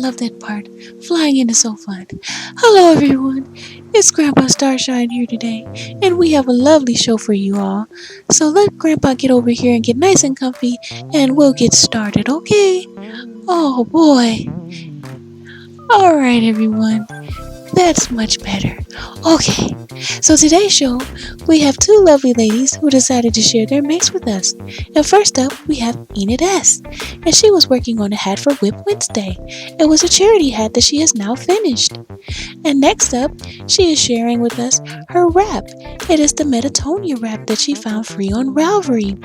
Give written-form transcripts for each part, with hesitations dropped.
love that part. Flying in is so fun. Hello, everyone. It's Grandpa Starshine here today, and we have a lovely show for you all. So let Grandpa get over here and get nice and comfy, and we'll get started, okay? Oh boy. Alright, everyone. That's much better. Okay, so today's show, we have two lovely ladies who decided to share their makes with us. And first up, we have Enid S, and she was working on a hat for Whip Wednesday. It was a charity hat that she has now finished. And next up, she is sharing with us her wrap. It is the Metanoia Wrap that she found free on Ravelry.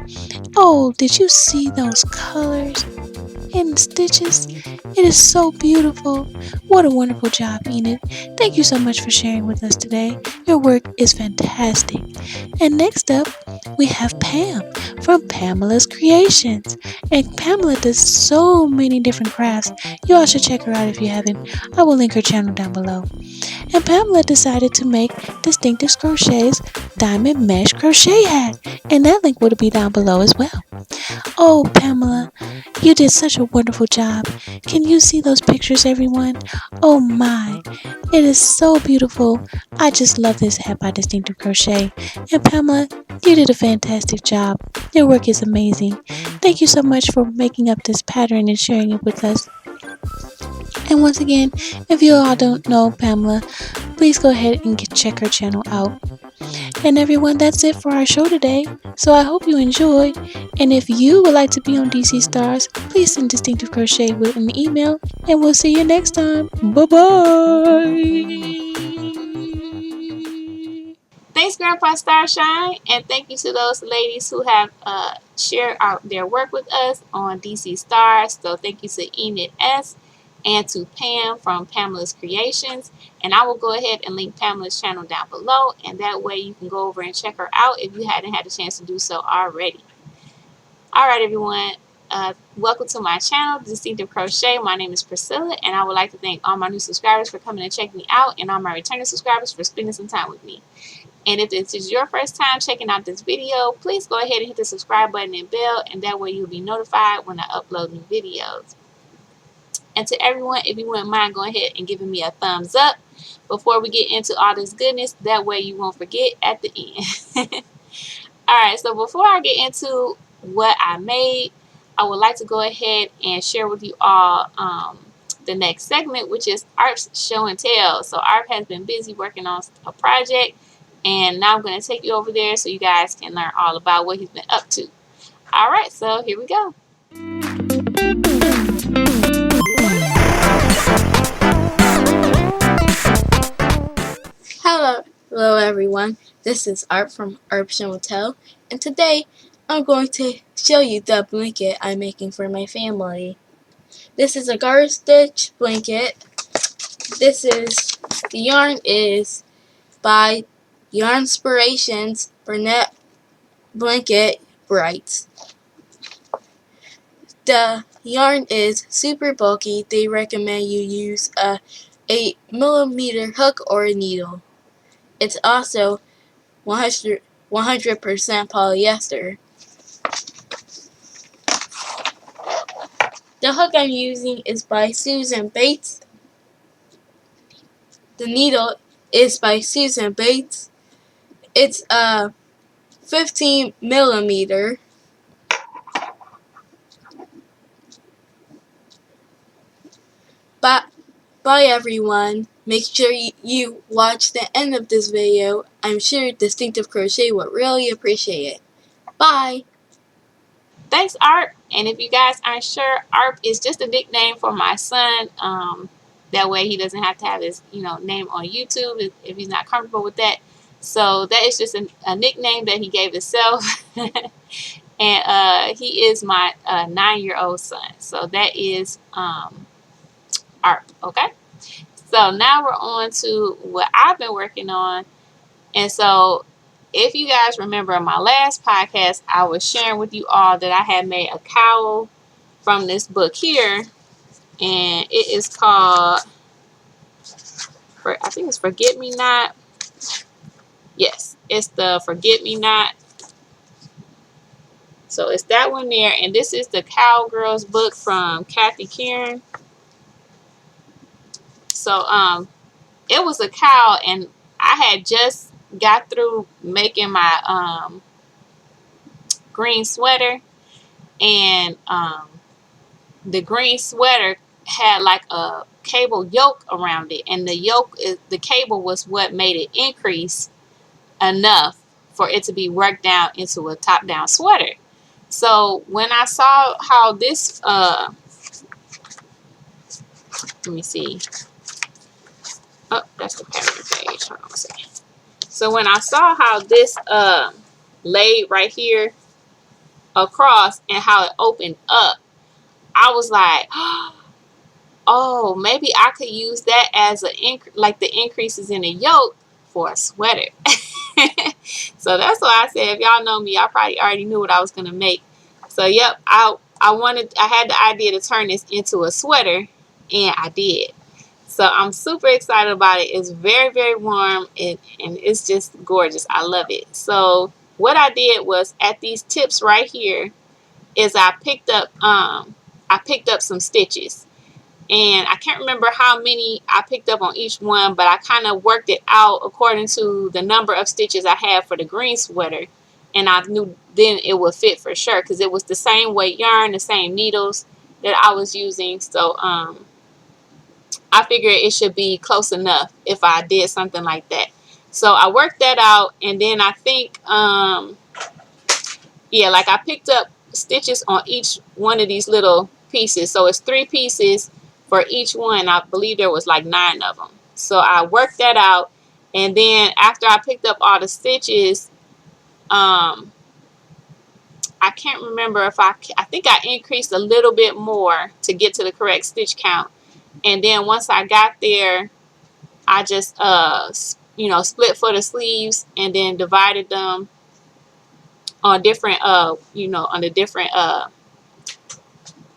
Oh, did you see those colors and stitches? It is so beautiful. What a wonderful job, Enid. Thank you so much for sharing with us today. Your work is fantastic. And next up, we have Pam from Pamela's Creations. And Pamela does so many different crafts. You all should check her out if you haven't. I will link her channel down below. And Pamela decided to make Distinctive Crochet's Diamond Mesh Crochet Hat. And that link will be down below as well. Oh, Pamela, you did such a wonderful job. Can you see those pictures, everyone? Oh my, it is so beautiful. I just love this hat by Distinctive Crochet. And Pamela, you did a fantastic job. Your work is amazing. Thank you so much for making up this pattern and sharing it with us. And once again, if you all don't know Pamela, please go ahead and check her channel out. And everyone, that's it for our show today. So I hope you enjoyed. And if you would like to be on DC Stars, please send Distinctive Crochet with an email. And we'll see you next time. Bye-bye. Thanks, Grandpa Starshine, and thank you to those ladies who have shared out their work with us on DC Stars. So thank you to Enid S and to Pam from Pamela's Creations. And I will go ahead and link Pamela's channel down below, and that way you can go over and check her out if you hadn't had a chance to do so already. All right, everyone. Welcome to my channel, Distinctive Crochet. My name is Priscilla, and I would like to thank all my new subscribers for coming and checking me out, and all my returning subscribers for spending some time with me. And if this is your first time checking out this video, please go ahead and hit the subscribe button and bell, and that way you'll be notified when I upload new videos. And to everyone, if you wouldn't mind going ahead and giving me a thumbs up before we get into all this goodness, that way you won't forget at the end. Alright, so before I get into what I made, I would like to go ahead and share with you all the next segment, which is ARP's Show and Tell. So ARP has been busy working on a project, and now I'm going to take you over there so you guys can learn all about what he's been up to. Alright, so here we go. Hello everyone, this is Art from Art Show and Tell, and today I'm going to show you the blanket I'm making for my family. This is a garter stitch blanket. The yarn is by Yarnspirations Burnett Blanket Brights. The yarn is super bulky. They recommend you use a 8mm hook or a needle. It's also 100% polyester. The hook I'm using is by Susan Bates. The needle is by Susan Bates. It's a 15mm. Bye everyone. Make sure you watch the end of this video. I'm sure Distinctive Crochet would really appreciate it. Bye! Thanks, Art. And if you guys aren't sure, Art is just a nickname for my son. That way he doesn't have to have his name on YouTube if he's not comfortable with that. So that is just a nickname that he gave himself. And he is my 9-year-old son. So that is Art, okay? So now we're on to what I've been working on. And so if you guys remember in my last podcast, I was sharing with you all that I had made a cowl from this book here. And it is called, I think it's Forget Me Not. Yes, it's the Forget Me Not. So it's that one there. And this is the Cowgirls book from Kathy Kieran. So it was a cowl, and I had just got through making my green sweater, and the green sweater had like a cable yoke around it, and the cable was what made it increase enough for it to be worked down into a top down sweater. So when I saw how this let me see, oh, that's the pattern page, hold on a second. So when I saw how this laid right here across and how it opened up, I was like, oh, maybe I could use that as like the increases in the yoke for a sweater. So that's why I said, if y'all know me, I probably already knew what I was gonna make. So yep, I had the idea to turn this into a sweater, and I did. So I'm super excited about it. It's very, very warm, and it's just gorgeous. I love it. So what I did was, at these tips right here, is I picked up some stitches, and I can't remember how many I picked up on each one, but I kind of worked it out according to the number of stitches I had for the green sweater, and I knew then it would fit for sure, because it was the same weight yarn, the same needles that I was using. So I figured it should be close enough if I did something like that. So I worked that out, and then I think yeah, like I picked up stitches on each one of these little pieces. So it's 3 pieces for each one. I believe there was like 9 of them. So I worked that out, and then after I picked up all the stitches, I can't remember if I think I increased a little bit more to get to the correct stitch count. And then once I got there, I just split for the sleeves, and then divided them on different on the different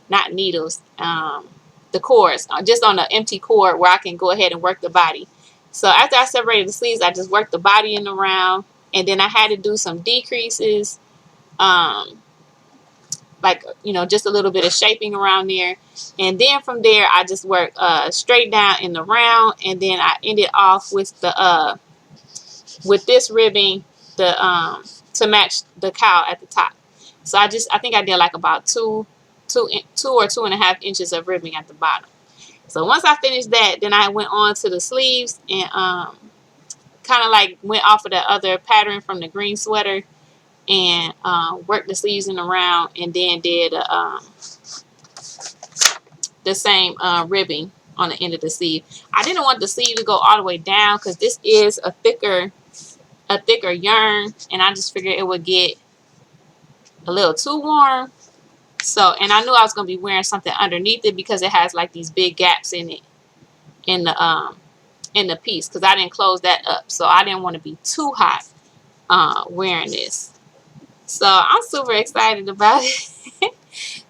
not needles, the cords, just on an empty cord where I can go ahead and work the body. So after I separated the sleeves, I just worked the body in the round, and then I had to do some decreases, like just a little bit of shaping around there, and then from there I just worked straight down in the round, and then I ended off with the with this ribbing, the to match the cowl at the top. So I think I did like about two or 2.5 inches of ribbing at the bottom. So once I finished that, then I went on to the sleeves, and kind of like went off of the other pattern from the green sweater, and worked the sleeves in the round, and then did the same ribbing on the end of the sleeve. I didn't want the sleeve to go all the way down, because this is a thicker yarn, and I just figured it would get a little too warm. So, and I knew I was going to be wearing something underneath it, because it has like these big gaps in it, in the piece, because I didn't close that up. So I didn't want to be too hot wearing this. So I'm super excited about it.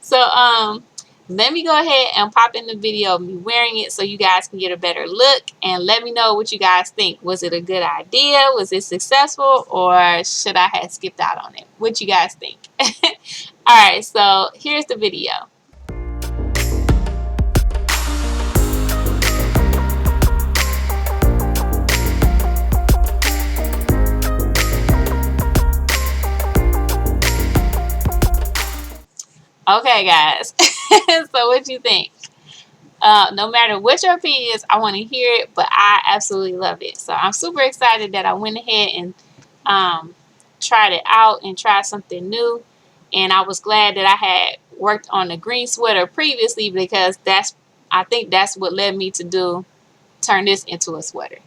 So let me go ahead and pop in the video of me wearing it, so you guys can get a better look, and let me know what you guys think. Was it a good idea? Was it successful, or should I have skipped out on it? What you guys think? Alright, so here's the video. Okay, guys. So what you think? No matter what your opinion is, I want to hear it, but I absolutely love it. So I'm super excited that I went ahead and tried it out and tried something new. And I was glad that I had worked on the green sweater previously, because I think that's what led me to turn this into a sweater.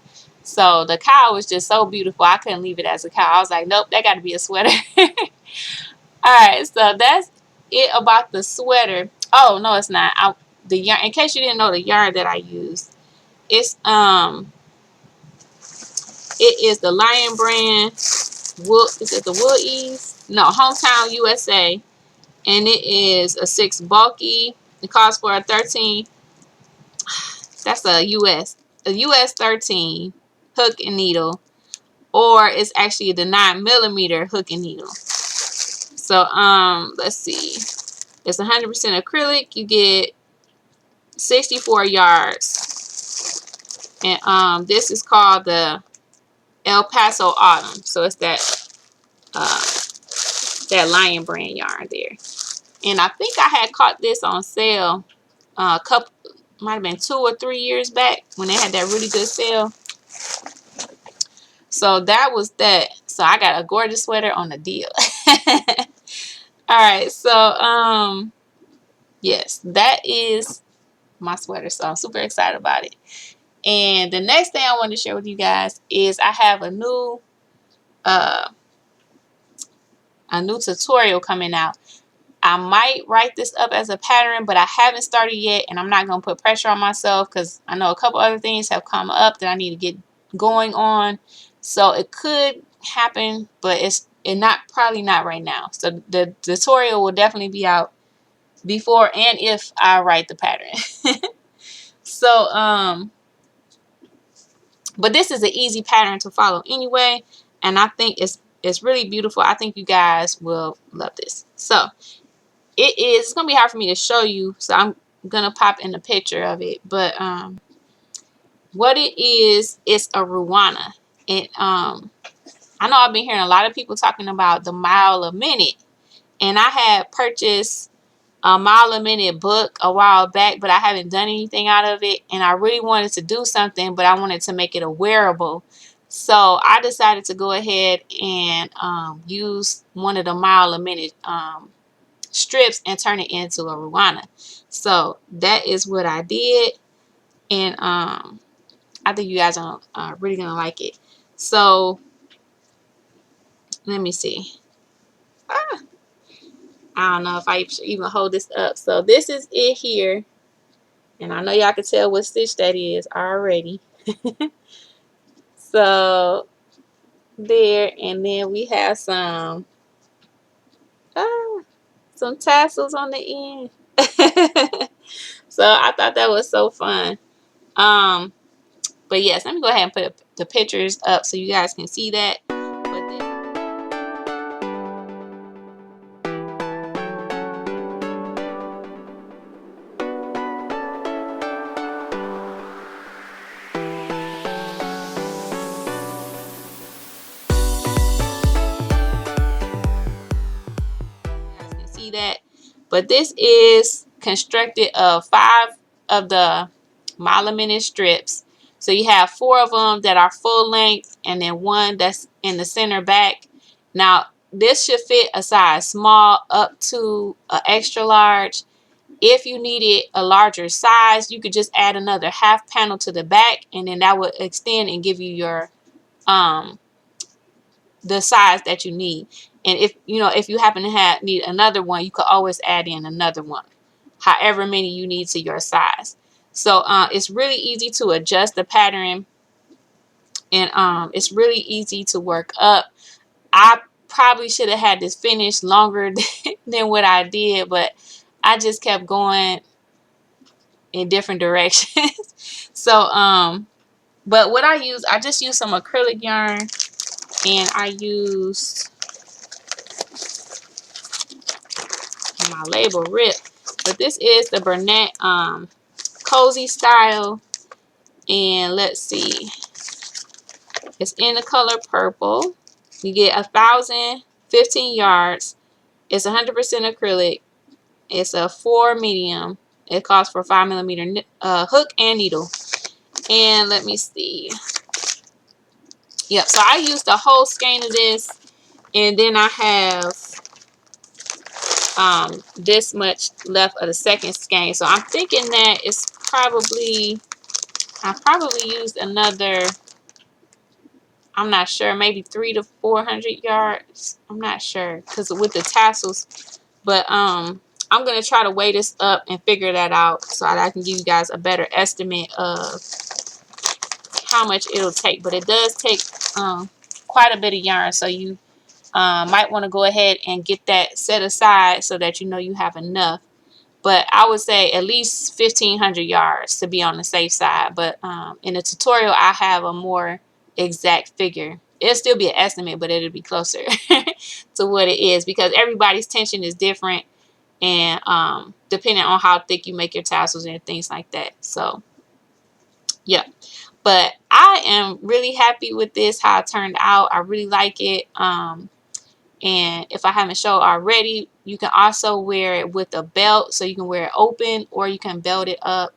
So the cowl was just so beautiful. I couldn't leave it as a cowl. I was like, nope, that got to be a sweater. Alright, so that's it about the sweater. Oh, no, it's not. The yarn, in case you didn't know, the yarn that I used, it's it is the Lion brand wool. Is it the Wool Ease? No, Hometown USA, and it is a 6 bulky. It calls for a 13. That's a US 13 hook and needle, or it's actually the 9mm hook and needle. So let's see. It's 100% acrylic. You get 64 yards. And this is called the El Paso Autumn. So it's that Lion brand yarn there. And I think I had caught this on sale a couple, might have been 2 or 3 years back when they had that really good sale. So that was that. So I got a gorgeous sweater on a deal. Alright, so yes, that is my sweater. So I'm super excited about it. And the next thing I want to share with you guys is I have a new tutorial coming out. I might write this up as a pattern, but I haven't started yet, and I'm not going to put pressure on myself because I know a couple other things have come up that I need to get going on. So it could happen, but it's probably not right now. So the tutorial will definitely be out before and if I write the pattern. So but this is an easy pattern to follow anyway, and I think it's really beautiful. I think you guys will love this. So it's gonna be hard for me to show you, so I'm gonna pop in a picture of it. But what it is, it's a Ruana. And I know I've been hearing a lot of people talking about the mile a minute, and I had purchased a mile a minute book a while back, but I haven't done anything out of it, and I really wanted to do something, but I wanted to make it a wearable. So I decided to go ahead and use one of the mile a minute strips and turn it into a Ruana. So that is what I did, and I think you guys are really gonna like it. So let me see. I don't know if I should even hold this up. So this is it here, and I know y'all can tell what stitch that is already. So there, and then we have some tassels on the end. So I thought that was so fun. But yes, let me go ahead and put the pictures up so you guys can see that. But then, you guys can see that. But this is constructed of 5 of the mile a minute strips. So you have 4 of them that are full length, and then 1 that's in the center back. Now this should fit a size small up to an extra large. If you needed a larger size, you could just add another half panel to the back, and then that would extend and give you your the size that you need. And if you happen to need another one, you could always add in another one, however many you need to your size. So it's really easy to adjust the pattern, and it's really easy to work up. I probably should have had this finished longer than what I did, but I just kept going in different directions. So but what I just used some acrylic yarn, and I used my label rip, but this is the Burnett cozy style, and let's see, it's in the color purple. You get 1,015 yards. It's 100% acrylic. It's a 4 medium. It calls for 5mm hook and needle. And let me see. Yep, so I used a whole skein of this, and then I have this much left of the second skein. So I'm thinking that it's probably, I probably used another, I'm not sure, maybe 300 to 400 yards. I'm not sure because with the tassels, but I'm gonna try to weigh this up and figure that out so that I can give you guys a better estimate of how much it'll take. But it does take quite a bit of yarn, so you might want to go ahead and get that set aside so that you know you have enough. But I would say at least 1,500 yards to be on the safe side. But in the tutorial, I have a more exact figure. It'll still be an estimate, but it'll be closer to what it is because everybody's tension is different, and depending on how thick you make your tassels and things like that. So yeah, But I am really happy with this, how it turned out. I really like it. And if I haven't showed already, you can also wear it with a belt, so you can wear it open, or you can belt it up,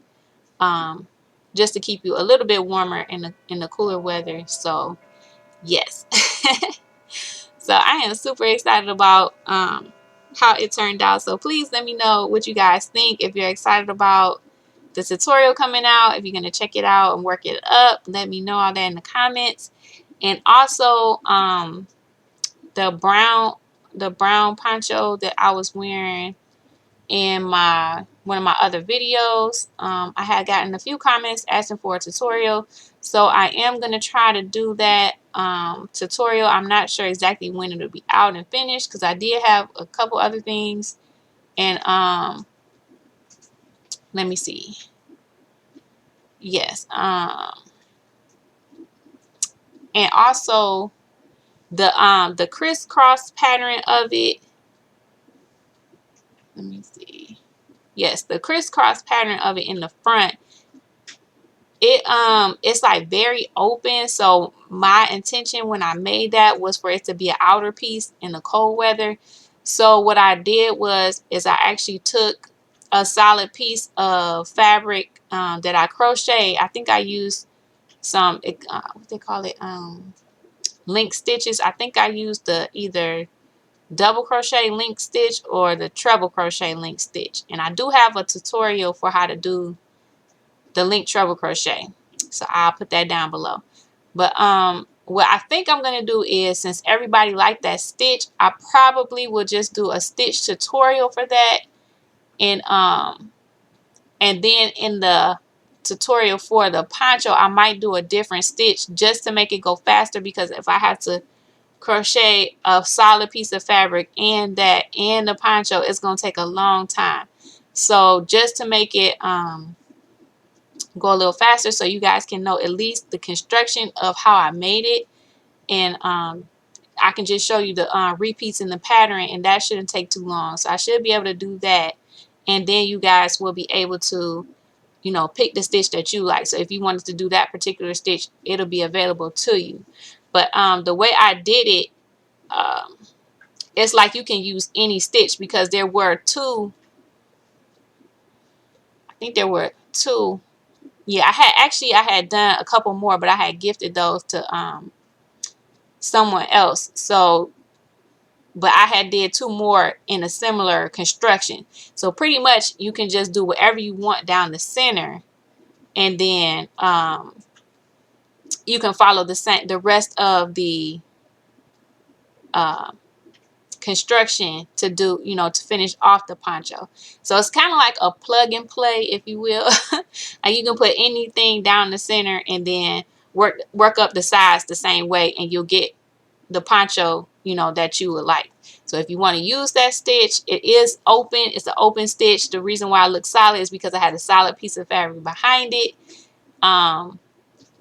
just to keep you a little bit warmer in the cooler weather. So yes. So I am super excited about how it turned out. So please let me know what you guys think. If you're excited about the tutorial coming out, if you're going to check it out and work it up, let me know all that in the comments. And also the brown poncho that I was wearing in one of my other videos, I had gotten a few comments asking for a tutorial, so I am going to try to do that tutorial. I'm not sure exactly when it'll be out and finished, because I did have a couple other things. And let me see. Yes, and also the crisscross pattern of it. Let me see. Yes, the crisscross pattern of it in the front, it's like very open. So my intention when I made that was for it to be an outer piece in the cold weather. So what I did is I actually took a solid piece of fabric that I crochet. I think I used some what they call it, link stitches. I think I used the either double crochet link stitch or the treble crochet link stitch. And I do have a tutorial for how to do the link treble crochet, so I'll put that down below. But what I think I'm gonna do is, since everybody liked that stitch, I probably will just do a stitch tutorial for that. And then in the tutorial for the poncho, I might do a different stitch just to make it go faster, because if I have to crochet a solid piece of fabric and the poncho, it's gonna take a long time. So just to make it go a little faster, so you guys can know at least the construction of how I made it, and I can just show you the repeats in the pattern, and that shouldn't take too long. So I should be able to do that, and then you guys will be able to, you know, pick the stitch that you like. So if you wanted to do that particular stitch, it'll be available to you. But the way I did it, it's like you can use any stitch, because there were two, I think there were two. Yeah, I had done a couple more, but I had gifted those to someone else. So, but I had did two more in a similar construction. So pretty much you can just do whatever you want down the center, and then you can follow the rest of the uh, construction to do, you know, to finish off the poncho. So it's kind of like a plug and play, if you will. And you can put anything down the center and then work up the sides the same way, and you'll get the poncho, you know, that you would like. So if you want to use that stitch, it is open. It's an open stitch. The reason why it looks solid is because I had a solid piece of fabric behind it.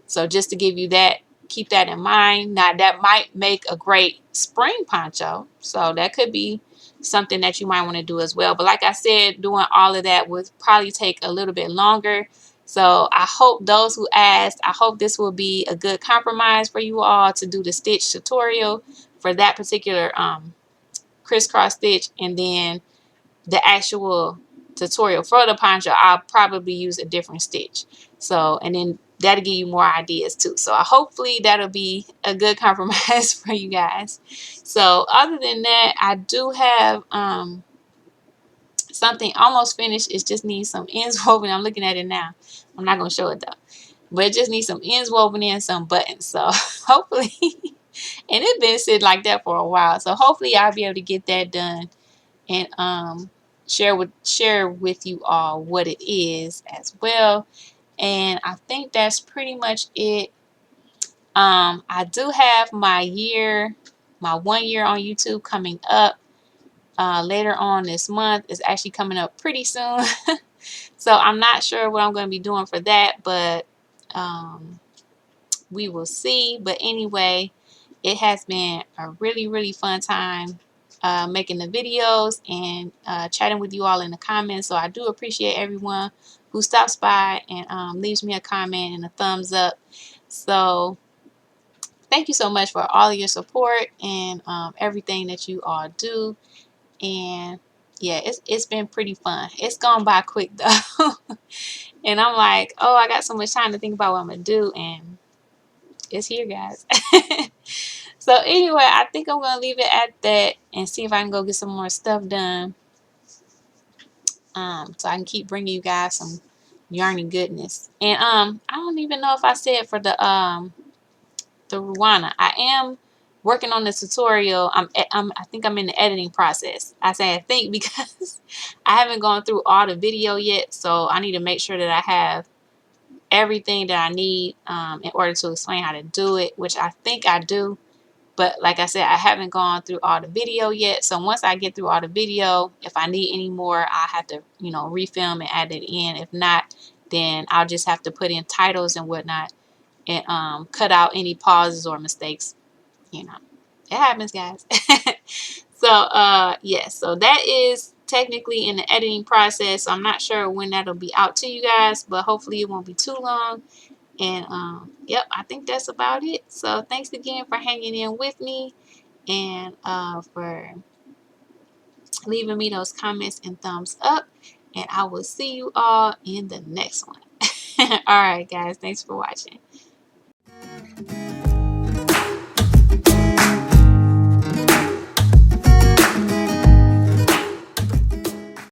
So just to give you that, keep that in mind. Now that might make a great spring poncho, so that could be something that you might want to do as well. But like I said, doing all of that would probably take a little bit longer. So I hope those who asked, I hope this will be a good compromise for you all to do the stitch tutorial for that particular crisscross stitch, and then the actual tutorial for the poncho, I'll probably use a different stitch. So, and then that'll give you more ideas too. So hopefully that'll be a good compromise for you guys. So other than that, I do have something almost finished. It just needs some ends woven. I'm looking at it now. I'm not going to show it though. But it just needs some ends woven in, some buttons. So hopefully, and it's been sitting like that for a while. So hopefully I'll be able to get that done and share with you all what it is as well. And I think that's pretty much it. I do have my 1 year on YouTube coming up later on this month. It's actually coming up pretty soon. So I'm not sure what I'm going to be doing for that, but we will see. But anyway, it has been a really, really fun time making the videos and chatting with you all in the comments. So I do appreciate everyone who stops by and leaves me a comment and a thumbs up. So thank you so much for all of your support and everything that you all do. And yeah, it's been pretty fun. It's gone by quick though. And I'm like, oh, I got so much time to think about what I'm gonna do, and it's here, guys. So anyway, I think I'm gonna leave it at that and see if I can go get some more stuff done. So I can keep bringing you guys some yarny goodness. And I don't even know if I said for the Ruana. I am working on the tutorial. I think I'm in the editing process. I say I think because I haven't gone through all the video yet, so I need to make sure that I have everything that I need in order to explain how to do it, which I think I do. But like I said, I haven't gone through all the video yet. So once I get through all the video, if I need any more, I have to, refilm and add it in. If not, then I'll just have to put in titles and whatnot and cut out any pauses or mistakes. It happens, guys. So yes, so that is technically in the editing process. So I'm not sure when that'll be out to you guys, but hopefully it won't be too long. And yep, I think that's about it. So thanks again for hanging in with me and for leaving me those comments and thumbs up. And I will see you all in the next one. All right, guys. Thanks for watching.